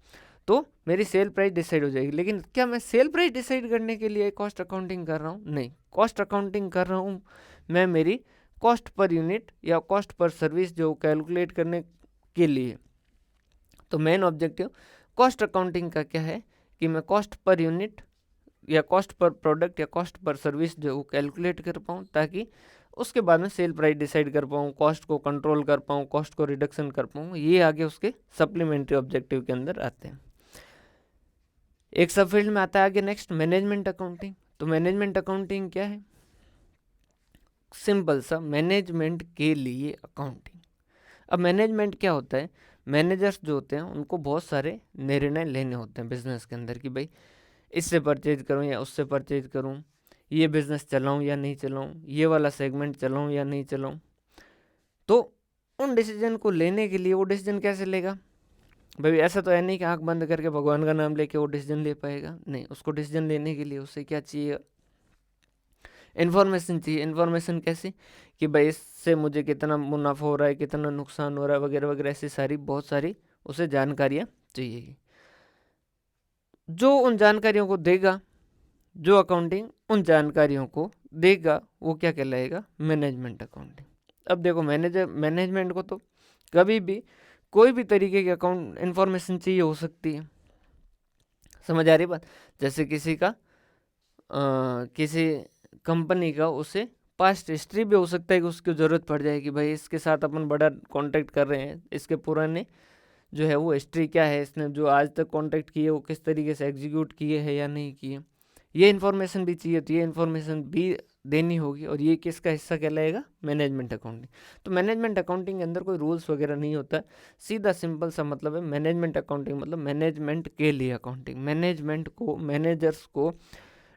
तो मेरी सेल प्राइस डिसाइड हो जाएगी। लेकिन क्या मैं सेल प्राइस डिसाइड करने के लिए कॉस्ट अकाउंटिंग कर रहा हूँ? नहीं, कॉस्ट अकाउंटिंग कर रहा हूँ मैं मेरी कॉस्ट पर यूनिट या कॉस्ट पर सर्विस जो कैलकुलेट करने के लिए। तो मेन ऑब्जेक्टिव कॉस्ट अकाउंटिंग का क्या है कि मैं कॉस्ट पर यूनिट या कॉस्ट पर प्रोडक्ट या कॉस्ट पर सर्विस जो वो कैलकुलेट कर पाऊँ, ताकि उसके बाद में सेल प्राइस डिसाइड कर पाऊँ, कॉस्ट को कंट्रोल कर पाऊँ, कॉस्ट को रिडक्शन कर पाऊँ। ये आगे उसके सप्लीमेंट्री ऑब्जेक्टिव के अंदर आते हैं। एक सब फील्ड में आता है आगे नेक्स्ट मैनेजमेंट अकाउंटिंग। तो मैनेजमेंट अकाउंटिंग क्या है? सिंपल सा, मैनेजमेंट के लिए अकाउंटिंग। अब मैनेजमेंट क्या होता है, मैनेजर्स जो होते हैं उनको बहुत सारे निर्णय लेने होते हैं बिजनेस के अंदर कि भाई इससे परचेज करूं या उससे परचेज करूं, ये बिज़नेस चलाऊं या नहीं चलाऊं, ये वाला सेगमेंट चलाऊं या नहीं चलाऊं। तो उन डिसीजन को लेने के लिए वो डिसीजन कैसे लेगा? भाई ऐसा तो है नहीं कि आंख बंद करके भगवान का नाम लेके वो डिसीजन ले पाएगा। नहीं, उसको डिसीजन लेने के लिए उससे क्या चाहिए, इन्फॉर्मेशन चाहिए। इन्फॉर्मेशन कैसी कि भाई इससे मुझे कितना मुनाफा हो रहा है, कितना नुकसान हो रहा है, वगैरह वगैरह, ऐसी सारी बहुत सारी उसे जानकारियाँ चाहिए। जो उन जानकारियों को देगा, जो अकाउंटिंग उन जानकारियों को देगा, वो क्या कहलाएगा, मैनेजमेंट अकाउंटिंग। अब देखो मैनेजमेंट को तो कभी भी कोई भी तरीके की अकाउंट इन्फॉर्मेशन चाहिए हो सकती है। समझ आ रही बात? जैसे किसी कंपनी का उसे पास्ट हिस्ट्री भी हो सकता है कि उसकी ज़रूरत पड़ जाए कि भाई इसके साथ अपन बड़ा कॉन्टैक्ट कर रहे हैं, इसके पुराने जो है वो हिस्ट्री क्या है, इसने जो आज तक कॉन्टैक्ट किए वो किस तरीके से एग्जीक्यूट किए हैं या नहीं किए, ये इन्फॉर्मेशन भी चाहिए। तो ये इन्फॉर्मेशन भी देनी होगी और ये किसका हिस्सा कहलाएगा? Management accounting. तो मैनेजमेंट अकाउंटिंग के अंदर कोई रूल्स वगैरह नहीं होता, सीधा सिंपल सा मतलब है मैनेजमेंट अकाउंटिंग मतलब मैनेजमेंट के लिए अकाउंटिंग। मैनेजमेंट को, मैनेजर्स को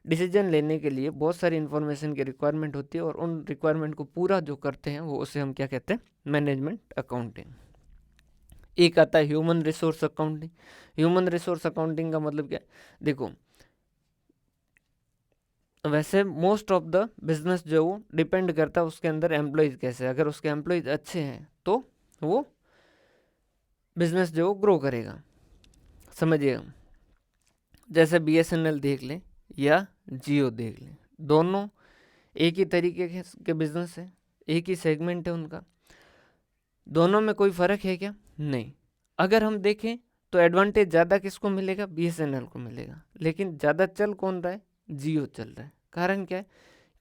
डिसीजन लेने के लिए बहुत सारी इन्फॉर्मेशन की रिक्वायरमेंट होती है और उन रिक्वायरमेंट को पूरा जो करते हैं वो उसे हम क्या कहते हैं? Management accounting. एक आता है human resource accounting. Human resource accounting का मतलब क्या है? देखो, वैसे मोस्ट ऑफ द बिजनेस जो वो डिपेंड करता है उसके अंदर एम्प्लॉयज़ कैसे, अगर उसके एम्प्लॉयज़ अच्छे हैं तो वो बिजनेस जो ग्रो करेगा। समझिएगा, जैसे BSNL देख लें या जियो देख लें, दोनों एक ही तरीके के बिजनेस है, एक ही सेगमेंट है उनका, दोनों में कोई फ़र्क है क्या? नहीं। अगर हम देखें तो एडवांटेज ज़्यादा किसको मिलेगा? BSNL को मिलेगा। लेकिन ज़्यादा चल कौन रहा है? जियो चल रहा है। कारण क्या है?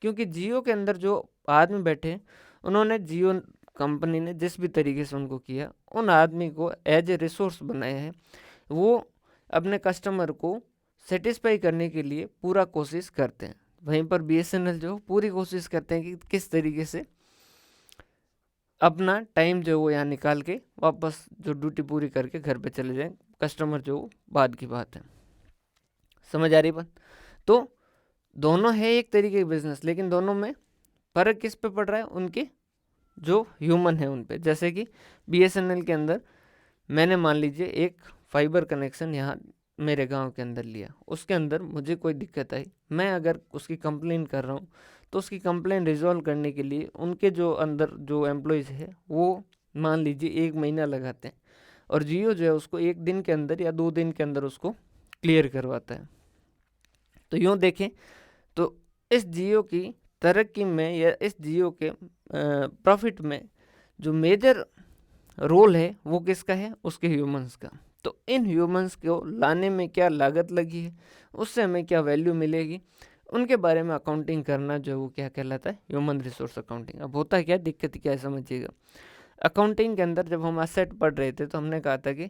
क्योंकि जियो के अंदर जो आदमी बैठे, उन्होंने जियो कंपनी ने जिस भी तरीके से उनको किया, उन आदमी को एज ए रिसोर्स बनाया है। वो अपने कस्टमर को सेटिस्फाई करने के लिए पूरा कोशिश करते हैं। वहीं पर BSNL जो पूरी कोशिश करते हैं कि किस तरीके से अपना टाइम जो वो यहाँ निकाल के वापस जो ड्यूटी पूरी करके घर पे चले जाएं कस्टमर, जो बाद की बात है। समझ आ रही बात? तो दोनों है एक तरीके के बिजनेस, लेकिन दोनों में फ़र्क किस पे पड़ रहा है? उनके जो ह्यूमन है उन पे। जैसे कि BSNL के अंदर मैंने मान लीजिए एक फाइबर कनेक्शन यहाँ मेरे गांव के अंदर लिया, उसके अंदर मुझे कोई दिक्कत आई, मैं अगर उसकी कंप्लेन कर रहा हूँ तो उसकी कंप्लेन रिजॉल्व करने के लिए उनके जो अंदर जो एम्प्लॉयज़ है वो मान लीजिए 1 महीना लगाते हैं और जियो जो है उसको 1 दिन के अंदर या 2 दिन के अंदर उसको क्लियर करवाता है। तो यूँ देखें तो इस जियो की तरक्की में या इस जियो के प्रॉफिट में जो मेजर रोल है वो किसका है? उसके ह्यूमंस का। तो इन ह्यूमंस को लाने में क्या लागत लगी है, उससे हमें क्या वैल्यू मिलेगी, उनके बारे में अकाउंटिंग करना जो है वो क्या कहलाता है? Human resource accounting. अब होता है क्या, दिक्कत क्या है समझिएगा। अकाउंटिंग के अंदर जब हम असेट पढ़ रहे थे तो हमने कहा था कि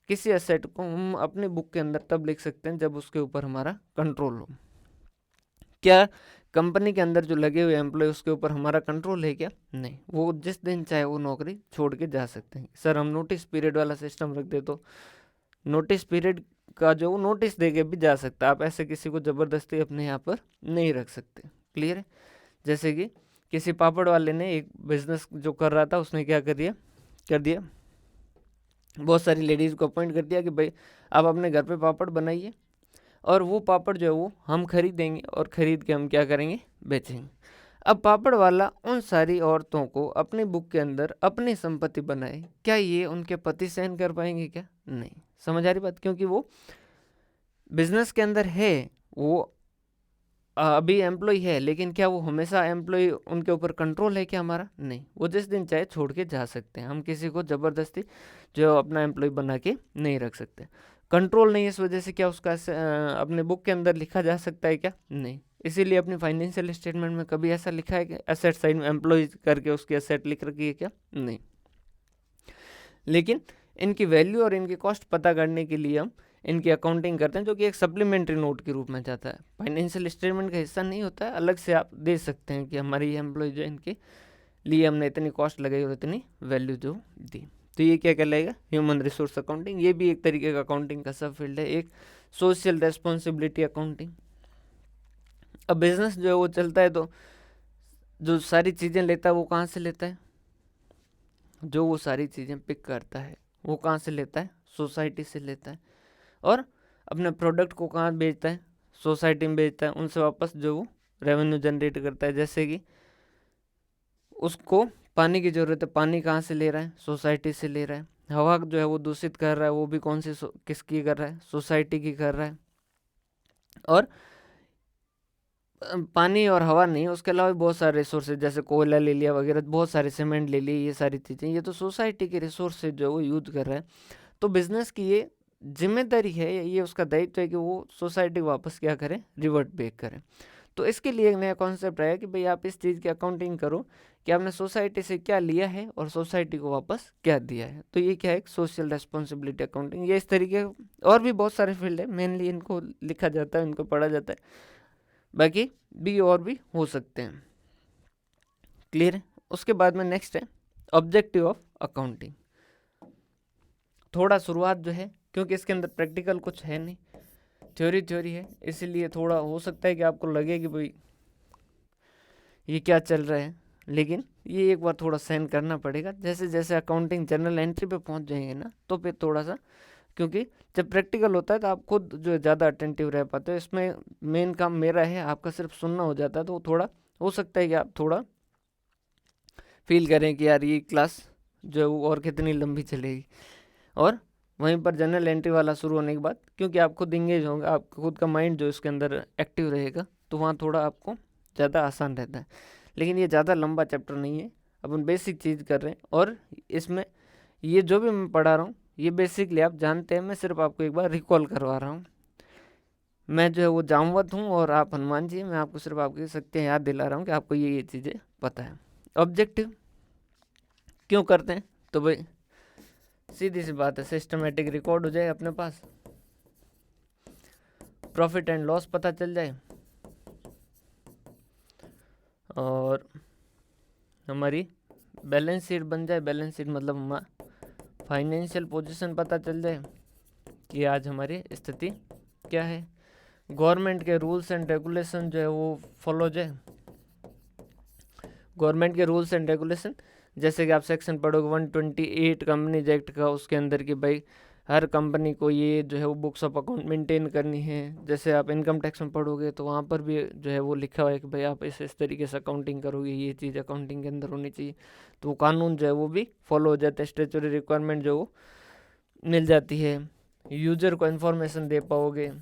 किसी असेट को हम अपने बुक के अंदर तब लिख सकते हैं जब उसके ऊपर हमारा कंट्रोल हो। क्या कंपनी के अंदर जो लगे हुए एम्प्लॉय उसके ऊपर हमारा कंट्रोल है क्या? नहीं। वो जिस दिन चाहे वो नौकरी छोड़ के जा सकते हैं। सर हम नोटिस पीरियड वाला सिस्टम रख दे तो नोटिस पीरियड का जो नोटिस दे के भी जा सकता है, आप ऐसे किसी को ज़बरदस्ती अपने यहाँ पर नहीं रख सकते। क्लियर है? जैसे कि किसी पापड़ वाले ने एक बिजनेस जो कर रहा था उसने क्या कर दिया, बहुत सारी लेडीज़ को अपॉइंट कर दिया कि भाई आप अपने घर पे पापड़ बनाइए और वो पापड़ जो है वो हम खरीदेंगे और ख़रीद के हम क्या करेंगे? बेचेंगे। अब पापड़ वाला उन सारी औरतों को अपनी बुक के अंदर अपनी संपत्ति बनाए, क्या ये उनके पति सहन कर पाएंगे क्या? नहीं। समझ आ रही बात? क्योंकि वो बिजनेस के अंदर है, वो अभी एम्प्लॉय है, लेकिन क्या वो हमेशा एम्प्लॉय उनके ऊपर कंट्रोल है क्या हमारा? नहीं। वो जिस दिन चाहे छोड़ के जा सकते हैं, हम किसी को ज़बरदस्ती जो अपना एम्प्लॉय बना के नहीं रख सकते। कंट्रोल नहीं, इस वजह से क्या उसका अपने बुक के अंदर लिखा जा सकता है क्या? नहीं। इसीलिए अपनी फाइनेंशियल स्टेटमेंट में कभी ऐसा लिखा है कि एसेट साइड में एम्प्लॉय करके उसकी एसेट लिख रखी है क्या? नहीं। लेकिन इनकी वैल्यू और इनकी कॉस्ट पता करने के लिए हम इनकी अकाउंटिंग करते हैं, जो कि एक सप्लीमेंट्री नोट के रूप में जाता है, फाइनेंशियल स्टेटमेंट का हिस्सा नहीं होता है। अलग से आप दे सकते हैं कि हमारी एम्प्लॉय जो इनके लिए हमने इतनी कॉस्ट लगाई और इतनी वैल्यू जो दी। तो ये क्या कहलाएगा? Human resource accounting. ये भी एक तरीके का अकाउंटिंग का सब फील्ड है। एक सोशल रेस्पॉन्सिबिलिटी अकाउंटिंग। अब बिजनेस जो है वो चलता है तो जो सारी चीज़ें लेता है वो कहाँ से लेता है? जो वो सारी चीज़ें पिक करता है वो कहाँ से लेता है? सोसाइटी से लेता है। और अपने प्रोडक्ट को कहाँ बेचता है? सोसाइटी में बेचता है। उनसे वापस जो वो रेवेन्यू जनरेट करता है। जैसे कि उसको पानी की ज़रूरत है, पानी कहाँ से ले रहा है? सोसाइटी से ले रहा है। हवा जो है वो दूषित कर रहा है, वो भी कौन सी किसकी कर रहा है? सोसाइटी की कर रहा है। और पानी और हवा नहीं, उसके अलावा भी बहुत सारे रिसोर्सेज जैसे कोयला ले लिया वगैरह, बहुत सारे सीमेंट ले लिए, ये सारी चीज़ें, ये तो सोसाइटी के रिसोर्सेज जो वो यूज कर रहा है। तो बिजनेस की ये जिम्मेदारी है, ये उसका दायित्व है कि वो सोसाइटी को वापस क्या करें? रिवर्ट बैक करें। तो इसके लिए एक नया कॉन्सेप्ट आया कि भाई आप इस चीज़ की अकाउंटिंग करो कि आपने सोसाइटी से क्या लिया है और सोसाइटी को वापस क्या दिया है। तो ये क्या है, एक सोशल रेस्पॉन्सिबिलिटी अकाउंटिंग। ये इस तरीके और भी बहुत सारे फील्ड है, मेनली इनको लिखा जाता है, इनको पढ़ा जाता है, बाकी भी और भी हो सकते हैं। क्लियर है। उसके बाद में नेक्स्ट है ऑब्जेक्टिव ऑफ अकाउंटिंग। थोड़ा शुरुआत जो है, क्योंकि इसके अंदर प्रैक्टिकल कुछ है नहीं, थ्योरी है, इसीलिए थोड़ा हो सकता है कि आपको लगे कि भाई ये क्या चल रहा है, लेकिन ये एक बार थोड़ा सहन करना पड़ेगा। जैसे जैसे अकाउंटिंग जनरल एंट्री पे पहुंच जाएंगे ना, तो फिर थोड़ा सा, क्योंकि जब प्रैक्टिकल होता है तो आप खुद जो ज़्यादा अटेंटिव रह पाते हो। इसमें मेन काम मेरा है, आपका सिर्फ सुनना हो जाता है, तो थोड़ा हो सकता है कि आप थोड़ा फील करें कि यार ये क्लास जो है वो और कितनी लंबी चलेगी। और वहीं पर जनरल एंट्री वाला शुरू होने के बाद, क्योंकि आप खुद इंगेज होंगे, आपका खुद का माइंड जो इसके अंदर एक्टिव रहेगा, तो वहाँ थोड़ा आपको ज़्यादा आसान रहता है। लेकिन ये ज़्यादा लंबा चैप्टर नहीं है, अपन बेसिक चीज़ कर रहे हैं। और इसमें ये जो भी मैं पढ़ा रहा हूँ ये बेसिकली आप जानते हैं, मैं सिर्फ आपको एक बार रिकॉल करवा रहा हूँ। मैं जो है वो जामवंत हूँ और आप हनुमान जी, मैं आपको सिर्फ आपकी शक्तियाँ याद दिला रहा हूँ कि आपको ये चीज़ें पता है। ऑब्जेक्टिव क्यों करते हैं, तो भाई सीधी सी बात है, सिस्टमेटिक रिकॉर्ड हो जाए अपने पास, प्रॉफिट एंड लॉस पता चल जाए, और हमारी बैलेंस शीट बन जाए। बैलेंस शीट मतलब हमारा फाइनेंशियल पोजीशन पता चल जाए कि आज हमारी स्थिति क्या है। गवर्नमेंट के रूल्स एंड रेगुलेशन जो है वो फॉलो हो जाए। गवर्नमेंट के रूल्स एंड रेगुलेशन जैसे कि आप सेक्शन पढ़ोगे 128 कंपनीज एक्ट का, उसके अंदर कि भाई हर कंपनी को ये जो है वो बुक्स ऑफ अकाउंट मेंटेन करनी है। जैसे आप इनकम टैक्स में पढ़ोगे तो वहाँ पर भी जो है वो लिखा हुआ है कि भाई आप इस तरीके से अकाउंटिंग करोगे, ये चीज़ अकाउंटिंग के अंदर होनी चाहिए। तो वो कानून जो है वो भी फॉलो हो जाता है, स्टेचुटरी रिक्वायरमेंट जो वो मिल जाती है। यूजर को इन्फॉर्मेशन दे पाओगे,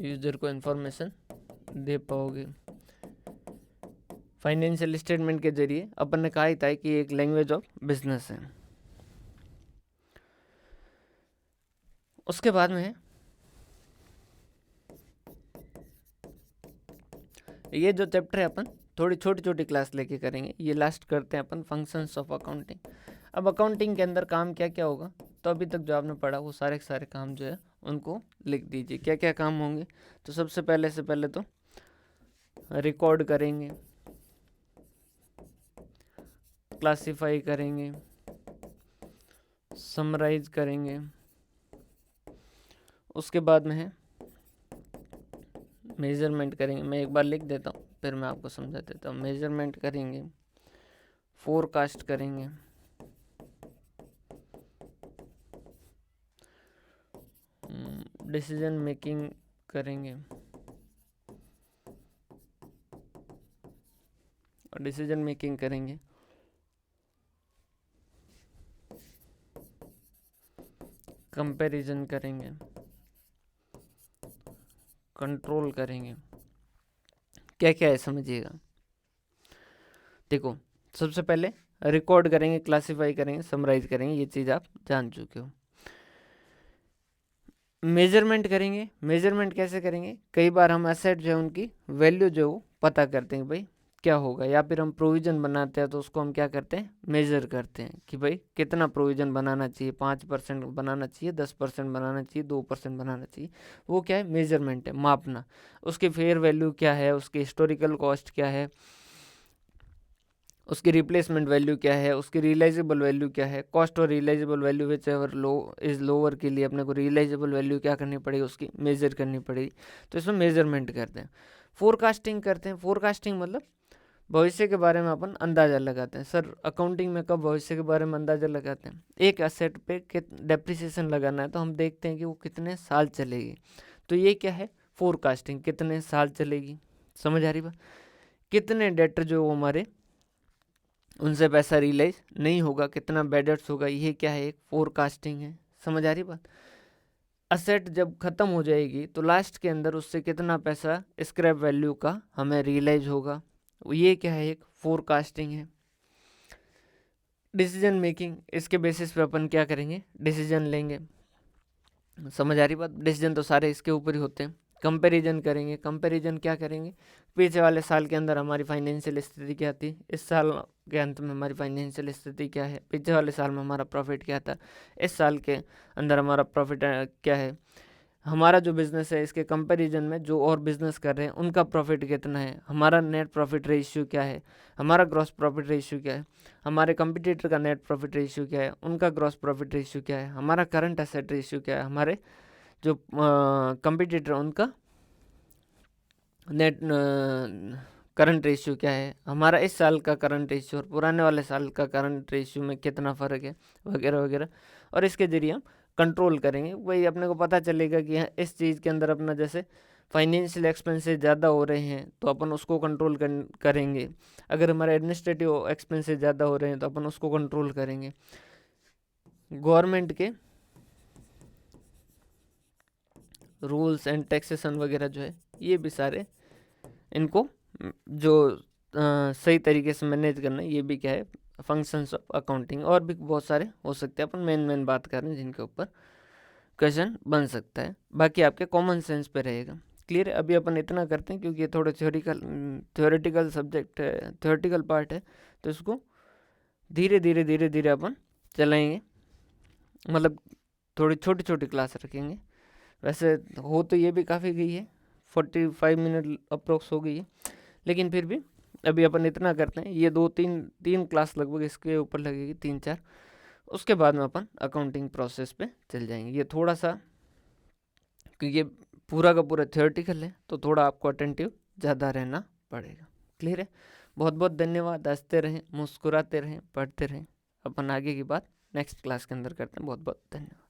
यूजर को इन्फॉर्मेशन दे पाओगे। फाइनेंशियल स्टेटमेंट के जरिए अपन ने कहा ही था कि एक लैंग्वेज ऑफ बिजनेस है। उसके बाद में ये जो चैप्टर है अपन थोड़ी छोटी छोटी क्लास लेके करेंगे। ये लास्ट करते हैं अपन फंक्शंस ऑफ अकाउंटिंग। अब अकाउंटिंग के अंदर काम क्या क्या होगा, तो अभी तक जो आपने पढ़ा वो सारे के सारे काम जो है उनको लिख दीजिए, क्या क्या काम होंगे। तो सबसे पहले तो रिकॉर्ड करेंगे, क्लासिफाई करेंगे, समराइज करेंगे। उसके बाद में है मेजरमेंट करेंगे। मैं एक बार लिख देता हूँ फिर मैं आपको समझा देता हूँ। मेजरमेंट करेंगे, फोरकास्ट करेंगे, डिसीजन मेकिंग करेंगे, और डिसीजन मेकिंग करेंगे, कंपैरिजन करेंगे, कंट्रोल करेंगे। क्या क्या है समझिएगा। देखो सबसे पहले रिकॉर्ड करेंगे, क्लासिफाई करेंगे, समराइज करेंगे, ये चीज़ आप जान चुके हो। मेजरमेंट करेंगे। मेजरमेंट कैसे करेंगे, कई बार हम एसेट जो है उनकी वैल्यू जो वो पता करते हैं भाई क्या होगा, या फिर हम प्रोविज़न बनाते हैं तो उसको हम क्या करते हैं, मेज़र करते हैं कि भाई कितना प्रोविज़न बनाना चाहिए, 5% बनाना चाहिए, 10% बनाना चाहिए, 2% बनाना चाहिए। वो क्या है, मेजरमेंट है, मापना। उसकी फेयर वैल्यू क्या है, उसकी हिस्टोरिकल कॉस्ट क्या है, उसकी रिप्लेसमेंट वैल्यू क्या है, उसकी रियलाइजेबल वैल्यू क्या है। कॉस्ट और realisable value whichever low is lower के लिए अपने को रियलाइजेबल वैल्यू क्या करनी पड़ेगी, उसकी मेजर करनी पड़ेगी। तो इसमें मेजरमेंट करते हैं। फोरकास्टिंग करते हैं। फोरकास्टिंग मतलब भविष्य के बारे में अपन अंदाज़ा लगाते हैं। सर अकाउंटिंग में कब भविष्य के बारे में अंदाज़ा लगाते हैं, एक एसेट पे डेप्रिसिएशन लगाना है तो हम देखते हैं कि वो कितने साल चलेगी। तो ये क्या है, फोरकास्टिंग, कितने साल चलेगी। समझ आ रही बात, कितने डेटर जो हमारे उनसे पैसा रियलाइज नहीं होगा, कितना बैड डेट्स होगा, ये क्या है, एक फोरकास्टिंग है। समझ आ रही बात। असेट जब ख़त्म हो जाएगी तो लास्ट के अंदर उससे कितना पैसा स्क्रैप वैल्यू का हमें रियलाइज होगा, ये क्या है, एक फोरकास्टिंग है। डिसीजन मेकिंग, इसके बेसिस पे अपन क्या करेंगे, डिसीजन लेंगे। समझ आ रही बात। डिसीजन तो सारे इसके ऊपर ही होते हैं। कंपैरिजन करेंगे। कंपैरिजन क्या करेंगे, पीछे वाले साल के अंदर हमारी फाइनेंशियल स्थिति क्या थी, इस साल के अंत में हमारी फाइनेंशियल स्थिति क्या है, पीछे वाले साल में हमारा प्रॉफिट क्या था, इस साल के अंदर हमारा प्रॉफिट क्या है, हमारा जो बिज़नेस है इसके कंपैरिजन में जो और बिज़नेस कर रहे हैं उनका प्रॉफिट कितना है, हमारा नेट प्रॉफिट रेशियो क्या है, हमारा ग्रॉस प्रॉफिट रेशियो क्या है, हमारे कंपटीटर का नेट प्रॉफिट रेशियो क्या है, उनका ग्रॉस प्रॉफिट रेशियो क्या है, हमारा करंट एसेट रेशियो क्या है, हमारे जो कंपटीटर उनका नेट करंट रेशियो क्या है, हमारा इस साल का करंट रेशियो और पुराने वाले साल का करंट रेशियो में कितना फ़र्क है, वगैरह वगैरह। और इसके ज़रिए हम कंट्रोल करेंगे। वही अपने को पता चलेगा कि हाँ, इस चीज़ के अंदर अपना जैसे फाइनेंशियल एक्सपेंसेस ज़्यादा हो रहे हैं तो अपन उसको कंट्रोल करेंगे। अगर हमारे एडमिनिस्ट्रेटिव एक्सपेंसेस ज़्यादा हो रहे हैं तो अपन उसको कंट्रोल करेंगे। गवर्नमेंट के रूल्स एंड टैक्सेशन वगैरह जो है ये भी सारे इनको जो सही तरीके से मैनेज करना है, ये भी क्या है फंक्शंस ऑफ अकाउंटिंग। और भी बहुत सारे हो सकते हैं, अपन मेन बात कर रहे हैं जिनके ऊपर क्वेश्चन बन सकता है। बाकी आपके कॉमन सेंस पे रहेगा। क्लियर है। अभी अपन इतना करते हैं क्योंकि ये थोड़ा थ्योरेटिकल सब्जेक्ट है, थ्योरेटिकल पार्ट है, तो इसको धीरे धीरे अपन चलाएंगे। मतलब थोड़ी छोटी छोटी क्लास रखेंगे। वैसे हो तो ये भी काफ़ी गई है, 45 मिनट अप्रोक्स हो गई है, लेकिन फिर भी अभी अपन इतना करते हैं। ये तीन क्लास लगभग इसके ऊपर लगेगी, 3-4। उसके बाद में अपन अकाउंटिंग प्रोसेस पे चल जाएंगे। ये थोड़ा सा क्योंकि ये पूरा का पूरा थियोरेटिकल है तो थोड़ा आपको अटेंटिव ज़्यादा रहना पड़ेगा। क्लियर है। बहुत बहुत धन्यवाद। हंसते रहें, मुस्कुराते रहें, पढ़ते रहें। अपन आगे की बात नेक्स्ट क्लास के अंदर करते हैं। बहुत बहुत धन्यवाद।